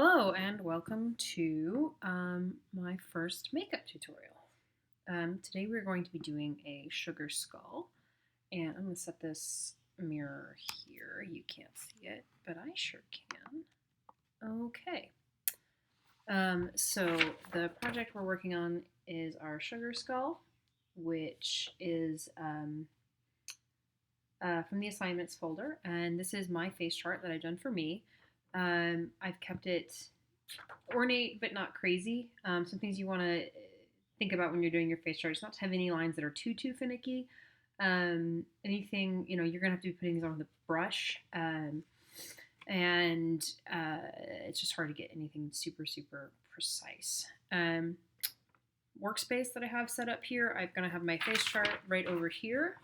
Hello and welcome to my first makeup tutorial. Today we're going to be doing a sugar skull, and I'm going to set this mirror here. You can't see it, but I sure can. Okay. So the project we're working on is our sugar skull, which is from the assignments folder, and this is my face chart that I've done for me. I've kept it ornate but not crazy. Some things you want to think about when you're doing your face chart is not to have any lines that are too finicky. Anything, you're gonna have to be putting these on with a brush, and it's just hard to get anything super precise. Workspace that I have set up here, I'm gonna have my face chart right over here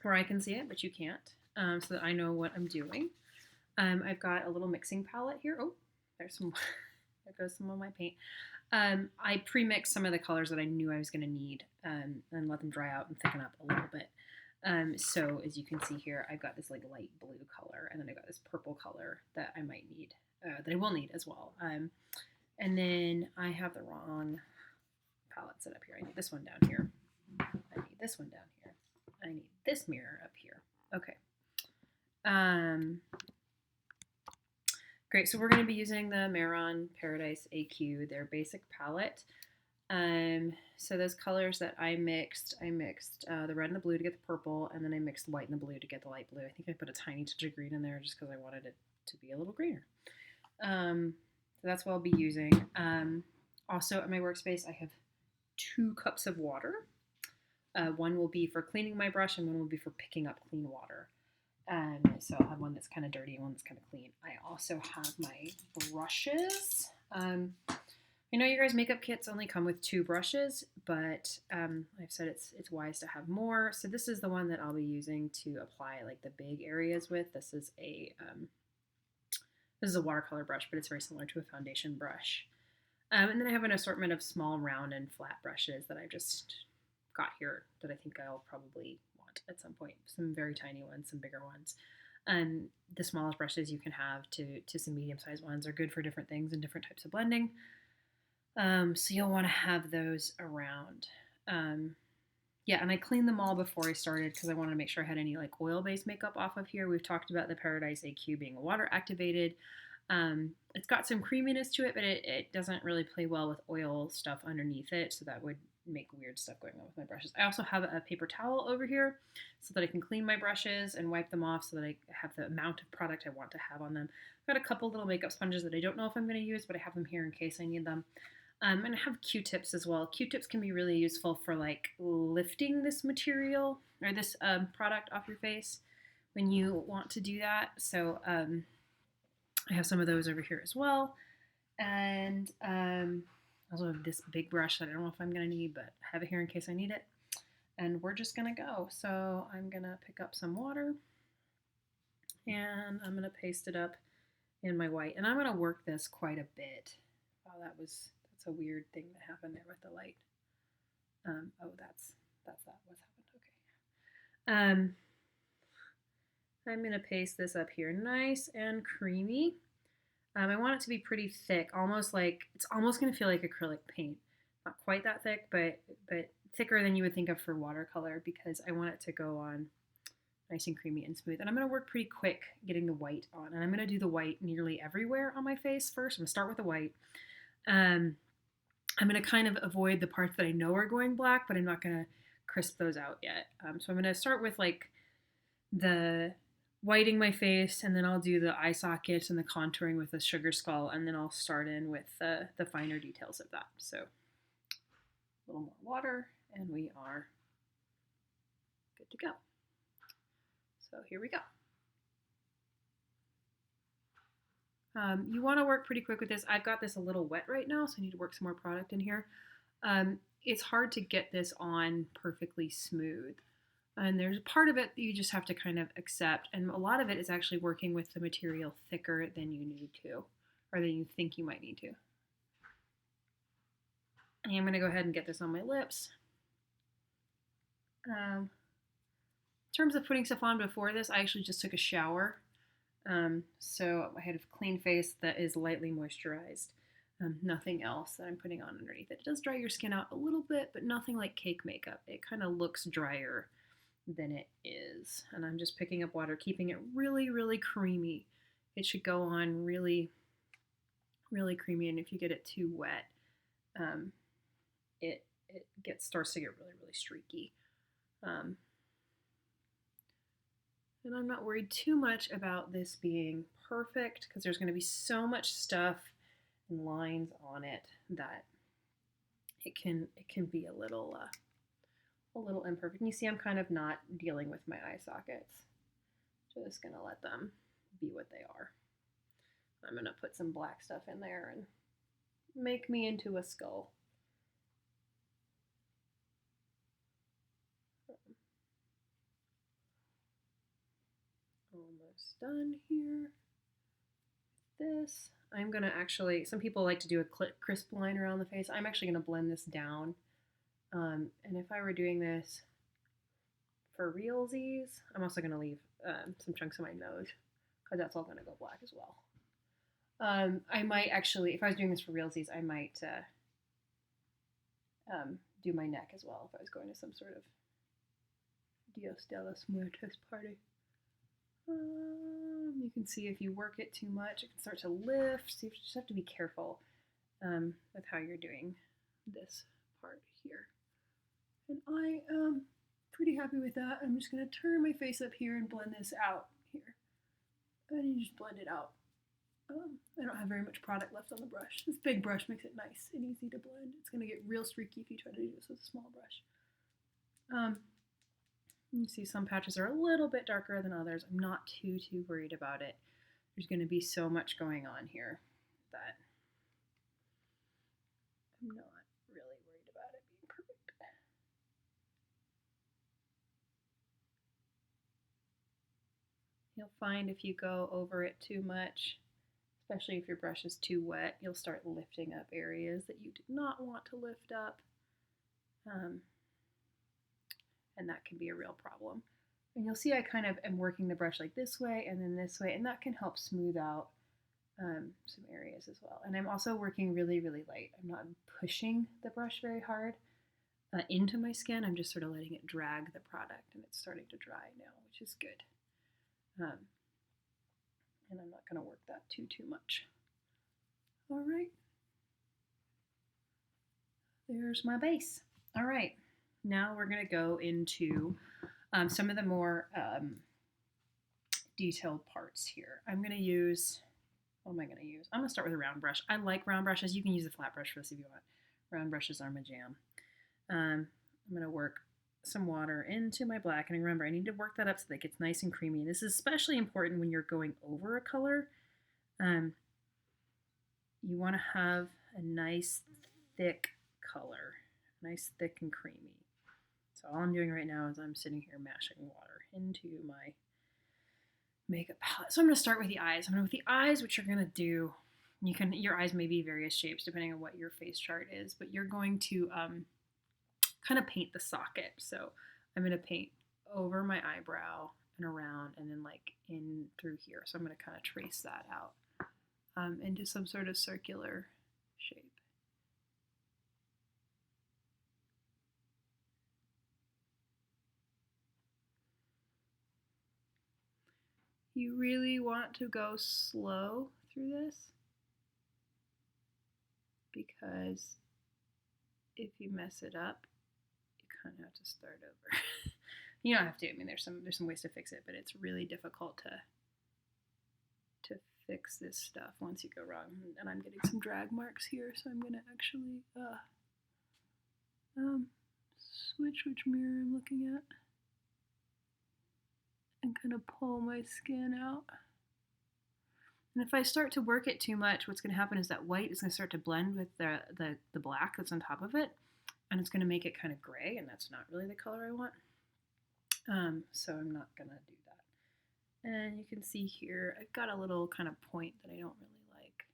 where I can see it, but you can't, so that I know what I'm doing. I've got a little mixing palette here. Oh, there's some, there goes some of my paint. I pre-mixed some of the colors that I knew I was going to need, and let them dry out and thicken up a little bit. So as you can see here, I've got this like light blue color, and then I got this purple color that I might need, that I will need as well. And then I have the wrong palette set up here. I need this one down here. I need this one down here. I need this mirror up here. Okay. Great, so we're going to be using the Mehron Paradise AQ, their basic palette. So those colors that I mixed the red and the blue to get the purple, and then I mixed the white and the blue to get the light blue. I think I put a tiny touch of green in there just because I wanted it to be a little greener. So that's what I'll be using. Also at my workspace, I have 2 cups of water. One will be for cleaning my brush, and one will be for picking up clean water. So I'll have one that's kind of dirty and one that's kind of clean. I also have my brushes. I know your guys' makeup kits only come with 2 brushes, but I've said it's wise to have more. So this is the one that I'll be using to apply like the big areas with. This is a watercolor brush, but it's very similar to a foundation brush. And then I have an assortment of small, round, and flat brushes that I've just got here that I think I'll probably want at some point. Some very tiny ones, some bigger ones. The smallest brushes you can have to some medium-sized ones are good for different things and different types of blending. So you'll want to have those around. Yeah, and I cleaned them all before I started because I wanted to make sure I had any like oil-based makeup off of here. We've talked about the Paradise AQ being water activated. It's got some creaminess to it, but it doesn't really play well with oil stuff underneath it, so that would make weird stuff going on with my brushes. I also have a paper towel over here so that I can clean my brushes and wipe them off so that I have the amount of product I want to have on them. I've got a couple little makeup sponges that I don't know if I'm going to use, but I have them here in case I need them. And I have Q-tips as well. Q-tips can be really useful for like lifting this material or this product off your face when you want to do that. So I have some of those over here as well. And I also have this big brush that I don't know if I'm going to need, but I have it here in case I need it. And we're just going to go. So I'm going to pick up some water, and I'm going to paste it up in my white. And I'm going to work this quite a bit. Oh, that's a weird thing that happened there with the light. Oh, that's that. What's happened? Okay. I'm going to paste this up here nice and creamy. I want it to be pretty thick, almost like, it's almost going to feel like acrylic paint. Not quite that thick, but thicker than you would think of for watercolor, because I want it to go on nice and creamy and smooth. And I'm going to work pretty quick getting the white on. And I'm going to do the white nearly everywhere on my face first. I'm going to start with the white. I'm going to kind of avoid the parts that I know are going black, but I'm not going to crisp those out yet. So I'm going to start with like the whiting my face, and then I'll do the eye sockets and the contouring with the sugar skull, and then I'll start in with the finer details of that. So a little more water, and we are good to go. So here we go. You want to work pretty quick with this. I've got this a little wet right now, so I need to work some more product in here. It's hard to get this on perfectly smooth. And there's a part of it that you just have to kind of accept. And a lot of it is actually working with the material thicker than you need to, or than you think you might need to. And I'm going to go ahead and get this on my lips. In terms of putting stuff on before this, I actually just took a shower. So I had a clean face that is lightly moisturized. Nothing else that I'm putting on underneath it. It does dry your skin out a little bit, but nothing like cake makeup. It kind of looks drier than it is. And I'm just picking up water, keeping it really, really creamy. It should go on really, really creamy. And if you get it too wet, um, it starts to get really, really streaky. Um, and I'm not worried too much about this being perfect because there's going to be so much stuff and lines on it that it can be a little imperfect. And you see, I'm kind of not dealing with my eye sockets. Just gonna let them be what they are. I'm gonna put some black stuff in there and make me into a skull. Almost done here. This. I'm gonna actually, some people like to do a crisp line around the face. I'm actually gonna blend this down. And if I were doing this for realsies, I'm also gonna leave some chunks of my nose because that's all gonna go black as well. I might actually, if I was doing this for realsies, I might do my neck as well if I was going to some sort of Dios de los Muertos party. You can see if you work it too much, it can start to lift. So you just have to be careful with how you're doing this part here. And I am pretty happy with that. I'm just going to turn my face up here and blend this out here. And you just blend it out. I don't have very much product left on the brush. This big brush makes it nice and easy to blend. It's going to get real streaky if you try to do this with a small brush. You see some patches are a little bit darker than others. I'm not too worried about it. There's going to be so much going on here that I'm not really worried about it being perfect. You'll find if you go over it too much, especially if your brush is too wet, you'll start lifting up areas that you did not want to lift up. And that can be a real problem. And you'll see I kind of am working the brush like this way and then this way, and that can help smooth out some areas as well. And I'm also working really, really light. I'm not pushing the brush very hard into my skin. I'm just sort of letting it drag the product, and it's starting to dry now, which is good. And I'm not going to work that too much. All right. There's my base. All right. Now we're going to go into some of the more detailed parts here. I'm going to use, what am I going to use? I'm going to start with a round brush. I like round brushes. You can use a flat brush for this if you want. Round brushes are my jam. I'm going to work some water into my black. And remember, I need to work that up so that it gets nice and creamy. This is especially important when you're going over a color. You want to have a nice thick color, nice thick and creamy. So all I'm doing right now is I'm sitting here mashing water into my makeup palette. So I'm going to start with the eyes. With the eyes, what you're going to do, your eyes may be various shapes depending on what your face chart is, but you're going to kind of paint the socket. So I'm going to paint over my eyebrow and around and then like in through here. So I'm going to kind of trace that out into some sort of circular shape. You really want to go slow through this because if you mess it up, you kind of have to start over. You don't have to. I mean, there's some ways to fix it, but it's really difficult to fix this stuff once you go wrong. And I'm getting some drag marks here, so I'm gonna actually switch which mirror I'm looking at and kind of pull my skin out. And if I start to work it too much, what's going to happen is that white is going to start to blend with the black that's on top of it, and it's going to make it kind of gray, and that's not really the color I want. So I'm not going to do that. And you can see here, I've got a little kind of point that I don't really like.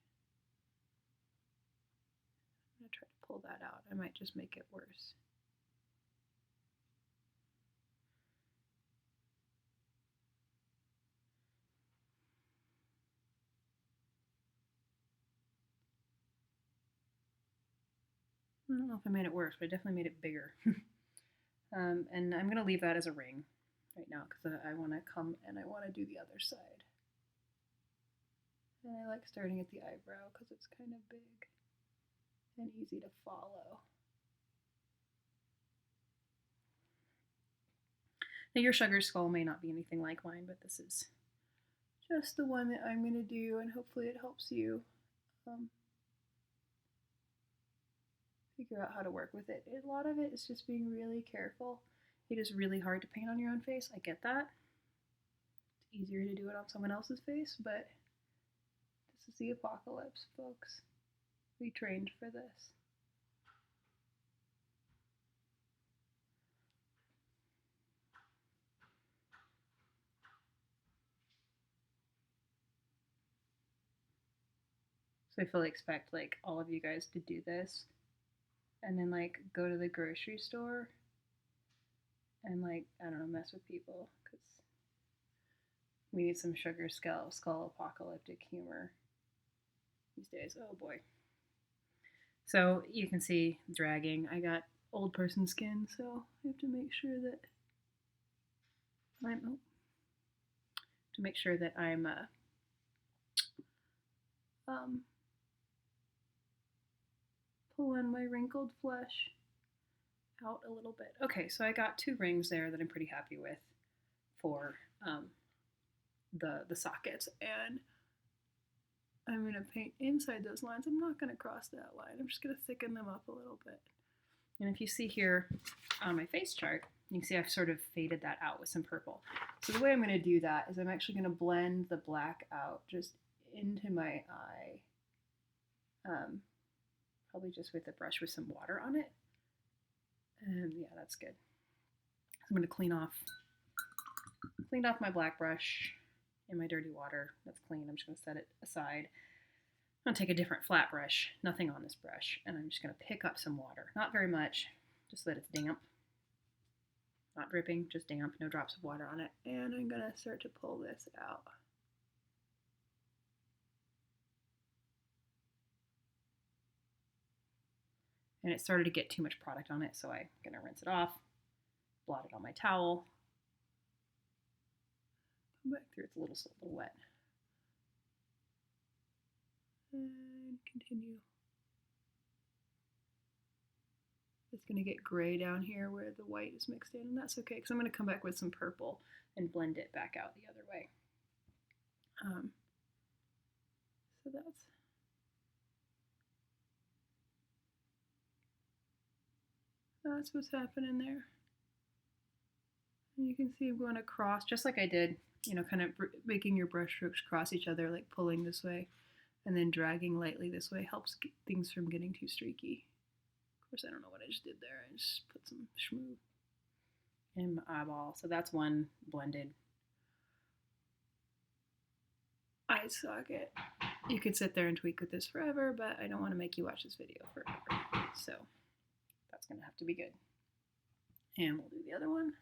I'm going to try to pull that out. I might just make it worse. I don't know if I made it worse, but I definitely made it bigger. And I'm going to leave that as a ring right now because I want to come and I want to do the other side. And I like starting at the eyebrow because it's kind of big and easy to follow. Now your sugar skull may not be anything like mine, but this is just the one that I'm going to do, and hopefully it helps you figure out how to work with it. A lot of it is just being really careful. It is really hard to paint on your own face. I get that. It's easier to do it on someone else's face, but this is the apocalypse, folks. We trained for this. So I fully expect like all of you guys to do this and then like go to the grocery store and like, I don't know, mess with people because we need some sugar skull apocalyptic humor these days. Oh boy. So you can see dragging. I got old person skin, so I have to make sure that I'm pulling my wrinkled flesh out a little bit. Okay, so I got 2 rings there that I'm pretty happy with for the sockets, and I'm going to paint inside those lines. I'm not going to cross that line. I'm just going to thicken them up a little bit. And if you see here on my face chart, you can see I've sort of faded that out with some purple. So the way I'm going to do that is I'm actually going to blend the black out just into my eye, probably just with a brush with some water on it. And yeah, that's good. I'm going to cleaned off my black brush in my dirty water. That's clean. I'm just going to set it aside. I'm going to take a different flat brush, nothing on this brush, and I'm just going to pick up some water. Not very much, just so that it's damp. Not dripping, just damp, no drops of water on it. And I'm going to start to pull this out. And it started to get too much product on it, so I'm going to rinse it off, blot it on my towel. Come back through, it's a little wet. And continue. It's going to get gray down here where the white is mixed in, and that's okay because I'm going to come back with some purple and blend it back out the other way. So that's what's happening there. And you can see I'm going across just like I did, kind of making your brush strokes cross each other, like pulling this way and then dragging lightly this way helps get things from getting too streaky. Of course, I don't know what I just did there. I just put some schmoo in my eyeball. So that's one blended eye socket. You could sit there and tweak with this forever, but I don't want to make you watch this video forever. So that's going to have to be good. And we'll do the other one.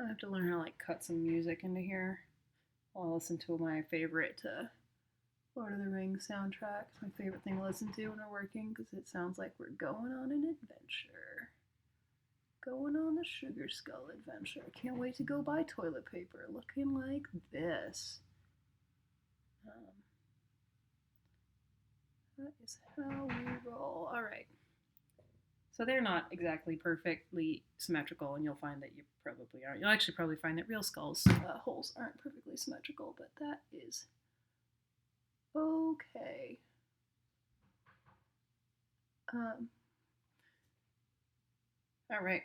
I have to learn how to like cut some music into here. I'll listen to my favorite Lord of the Rings soundtrack. It's my favorite thing to listen to when we're working because it sounds like we're going on an adventure. Going on a sugar skull adventure. Can't wait to go buy toilet paper looking like this. That is how we roll. All right. So they're not exactly perfectly symmetrical, and you'll find that you probably aren't. You'll actually probably find that real skulls holes aren't perfectly symmetrical, but that is okay. All right.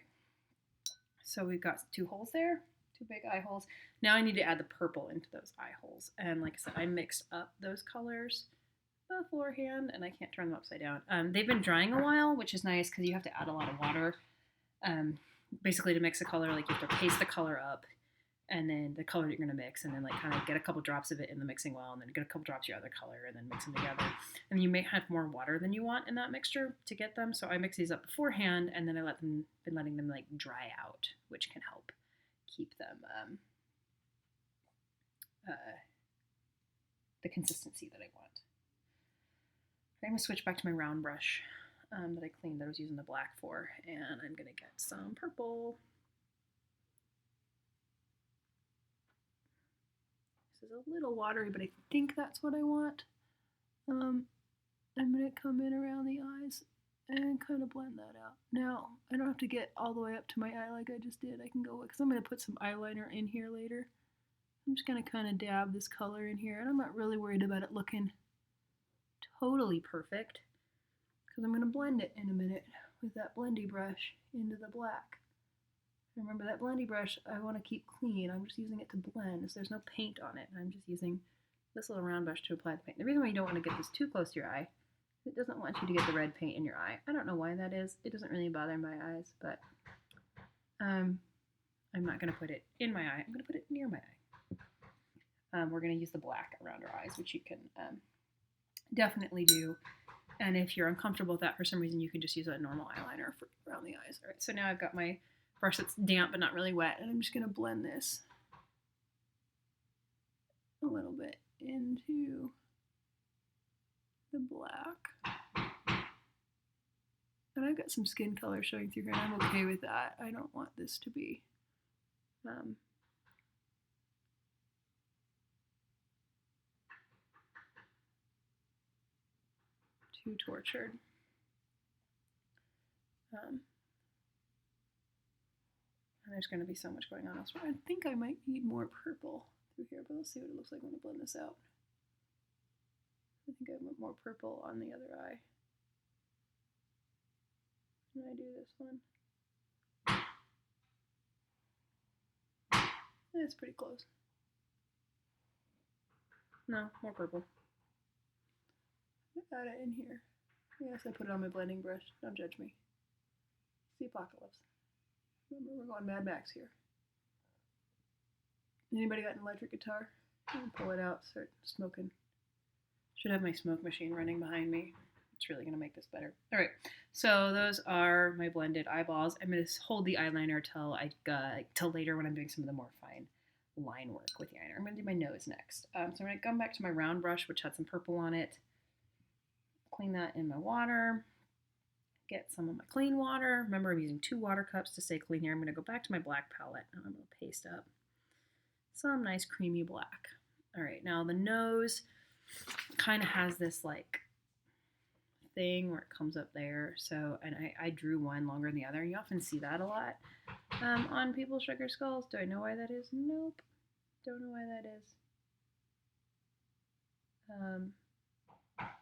So we've got 2 holes there, 2 big eye holes. Now I need to add the purple into those eye holes. And like I said, I mixed up those colors beforehand, and I can't turn them upside down. They've been drying a while, which is nice because you have to add a lot of water. Basically, to mix a color, like you have to paste the color up, and then the color that you're going to mix, and then like kind of get a couple drops of it in the mixing well, and then get a couple drops of your other color, and then mix them together. And you may have more water than you want in that mixture to get them. So I mix these up beforehand, and then been letting them like dry out, which can help keep them the consistency that I want. I'm going to switch back to my round brush that I cleaned that I was using the black for, and I'm going to get some purple. This is a little watery, but I think that's what I want. I'm going to come in around the eyes and kind of blend that out. Now, I don't have to get all the way up to my eye like I just did. I can go, because I'm going to put some eyeliner in here later. I'm just going to kind of dab this color in here, and I'm not really worried about it looking totally perfect, because I'm going to blend it in a minute with that blendy brush into the black. Remember, that blendy brush I want to keep clean. I'm just using it to blend, so there's no paint on it. I'm just using this little round brush to apply the paint. The reason why you don't want to get this too close to your eye, it doesn't want you to get the red paint in your eye. I don't know why that is. It doesn't really bother my eyes, but I'm not going to put it in my eye. I'm going to put it near my eye. We're going to use the black around our eyes, which you can definitely do. And if you're uncomfortable with that for some reason, you can just use a normal eyeliner around the eyes. All right, so now I've got my brush that's damp but not really wet, and I'm just going to blend this a little bit into the black. And I've got some skin color showing through here, and I'm okay with that. I don't want this to be too tortured. And there's going to be so much going on elsewhere. I think I might need more purple through here, but let's see what it looks like when I blend this out. I think I want more purple on the other eye. Can I do this one? It's pretty close. No, more purple. Add it in here. Yes, I put it on my blending brush. Don't judge me. It's the apocalypse. Remember, we're going Mad Max here. Anybody got an electric guitar? Pull it out, start smoking. Should have my smoke machine running behind me. It's really going to make this better. All right, so those are my blended eyeballs. I'm going to hold the eyeliner till later when I'm doing some of the more fine line work with the eyeliner. I'm going to do my nose next. So I'm going to come back to my round brush, which had some purple on it. Clean that in my water. Get some of my clean water. Remember, I'm using 2 water cups to stay clean here. I'm going to go back to my black palette, and I'm going to paste up some nice creamy black. All right, now the nose kind of has this like thing where it comes up there. So, and I drew one longer than the other. You often see that a lot on people's sugar skulls. Do I know why that is? Nope. Don't know why that is.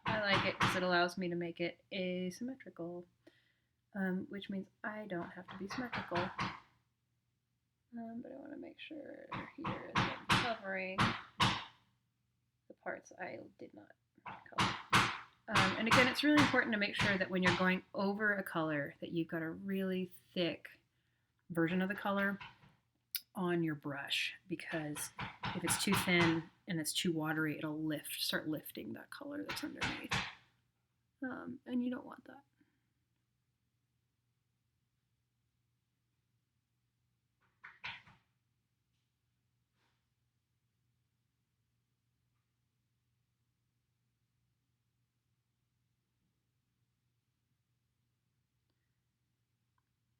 I like it because it allows me to make it asymmetrical, which means I don't have to be symmetrical. But I want to make sure here is covering the parts I did not color. And again, it's really important to make sure that when you're going over a color that you've got a really thick version of the color on your brush, because if it's too thin and it's too watery, it'll start lifting that color that's underneath. And you don't want that.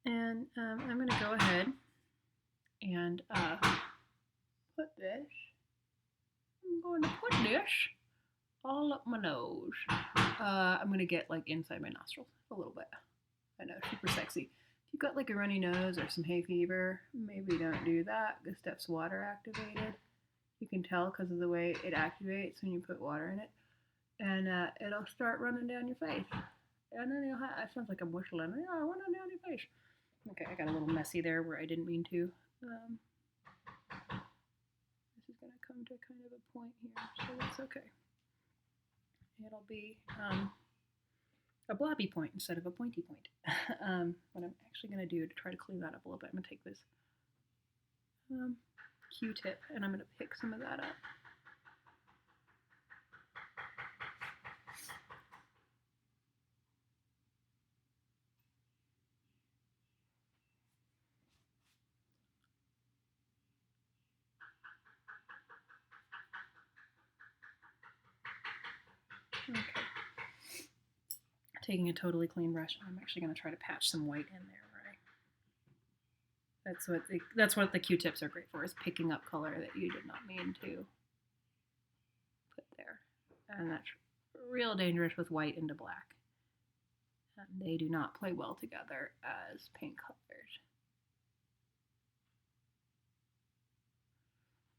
And I'm going to go ahead and put this. I'm going to put this all up my nose. I'm going to get like inside my nostrils a little bit. I know, super sexy. If you've got like a runny nose or some hay fever, maybe don't do that. This stuff's water activated. You can tell because of the way it activates when you put water in it. And it'll start running down your face. And then you'll have, it sounds like I'm whistling. Yeah, running down your face. Okay, I got a little messy there where I didn't mean to. This is going to come to kind of a point here, so that's okay. It'll be a blobby point instead of a pointy point. What I'm actually going to do to try to clean that up a little bit, I'm going to take this Q-tip, and I'm going to pick some of that up. Okay. Taking a totally clean brush, I'm actually going to try to patch some white in there, right? That's what the Q-tips are great for, is picking up color that you did not mean to put there. And that's real dangerous with white into black. And they do not play well together as paint colors.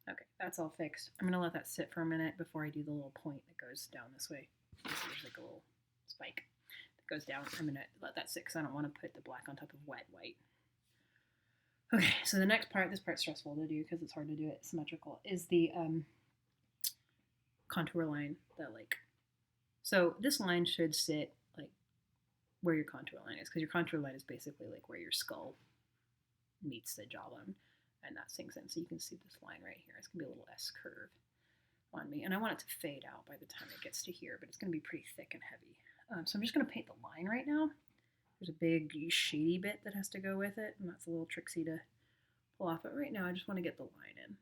Okay, that's all fixed. I'm gonna let that sit for a minute before I do the little point that goes down this way. There's like a little spike that goes down. I'm gonna let that sit because I don't want to put the black on top of wet white. Okay, so the next part, this part's stressful to do because it's hard to do it symmetrical, is the contour line. So this line should sit like where your contour line is, because your contour line is basically like where your skull meets the jawbone. And that sinks in, so you can see this line right here. It's gonna be a little S curve on me, and I want it to fade out by the time it gets to here, but it's gonna be pretty thick and heavy. So I'm just gonna paint the line right now. There's a big shady bit that has to go with it, and that's a little tricksy to pull off, but right now I just want to get the line in.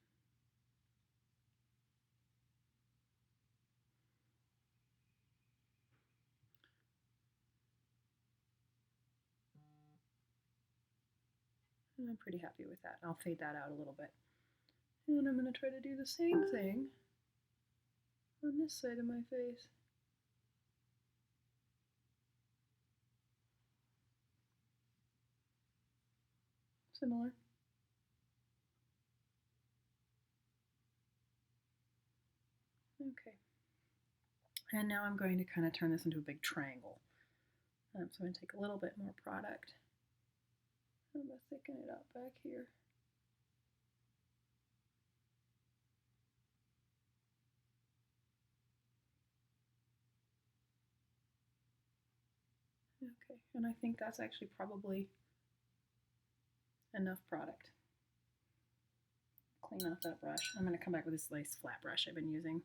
And I'm pretty happy with that. I'll fade that out a little bit. And I'm going to try to do the same thing on this side of my face. Similar. Okay. And now I'm going to kind of turn this into a big triangle. So I'm going to take a little bit more product. I'm going to thicken it up back here. Okay, and I think that's actually probably enough product. Clean off that brush. I'm going to come back with this nice flat brush I've been using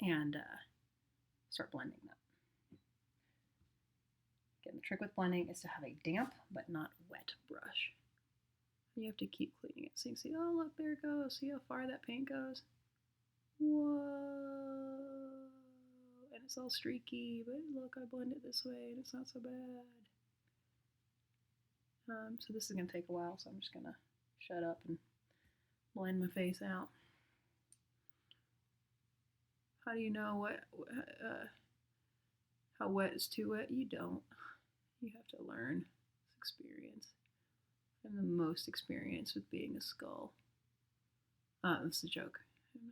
and start blending that. Again, the trick with blending is to have a damp but not wet brush. You have to keep cleaning it so you can see, oh look, there it goes. See how far that paint goes? Whoa! And it's all streaky, but look, I blend it this way and it's not so bad. So this is going to take a while, so I'm just going to shut up and blend my face out. How do you know how wet is too wet? You don't. You have to learn. It's experience. I'm the most experienced with being a skull. This is a joke. I'm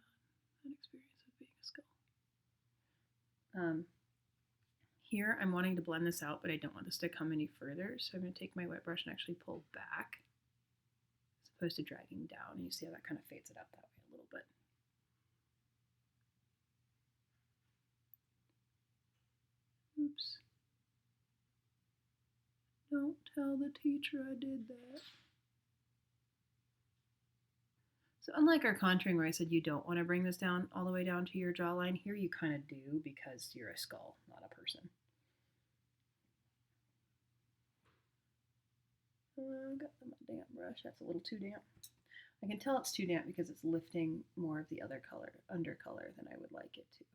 not experienced with being a skull. Here I'm wanting to blend this out, but I don't want this to come any further, so I'm going to take my wet brush and actually pull back as opposed to dragging down. And you see how that kind of fades it out that way a little bit. Oops. Don't tell the teacher I did that. So unlike our contouring where I said you don't want to bring this down all the way down to your jawline, here you kind of do because you're a skull, not a person. I've got my damp brush. That's a little too damp. I can tell it's too damp because it's lifting more of the other color, undercolor, than I would like it to.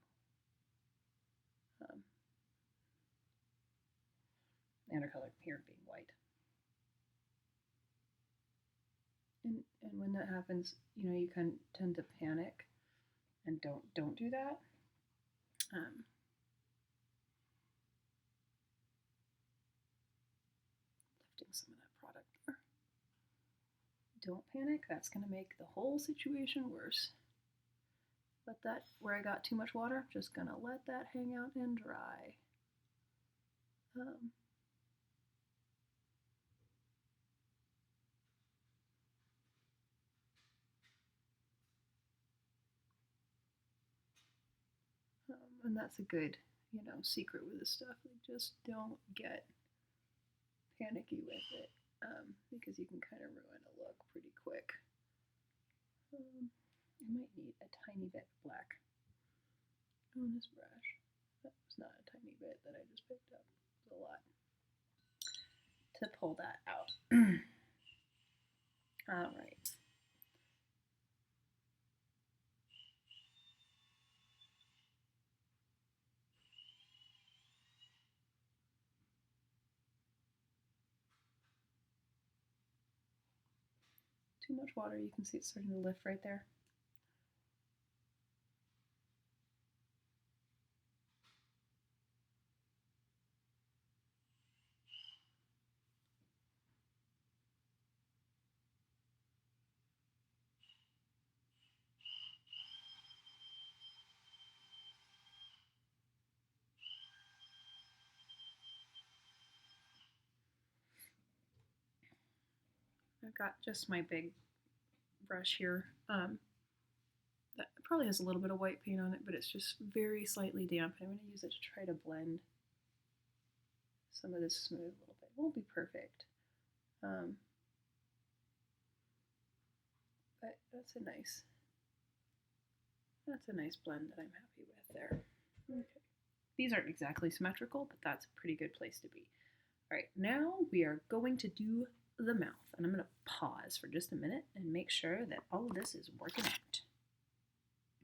Undercolor here being white. And when that happens, you know, you can tend to panic, and don't do that. Lifting some of that product there. Don't panic. That's going to make the whole situation worse. Let that, where I got too much water, just going to let that hang out and dry. And that's a good, you know, secret with this stuff. Like, just don't get panicky with it, because you can kind of ruin a look pretty quick. tiny bit of black on this brush. That was not a tiny bit that I just picked up. It was a lot to pull that out. All right. Too much water, you can see it's starting to lift right there. I've got just my big brush here. That probably has a little bit of white paint on it, but it's just very slightly damp. I'm going to use it to try to blend some of this smooth a little bit. It won't be perfect, but that's a nice blend that I'm happy with there. Okay. These aren't exactly symmetrical, but that's a pretty good place to be. All right, now we are going to do the mouth, and I'm going to pause for just a minute and make sure that all of this is working out.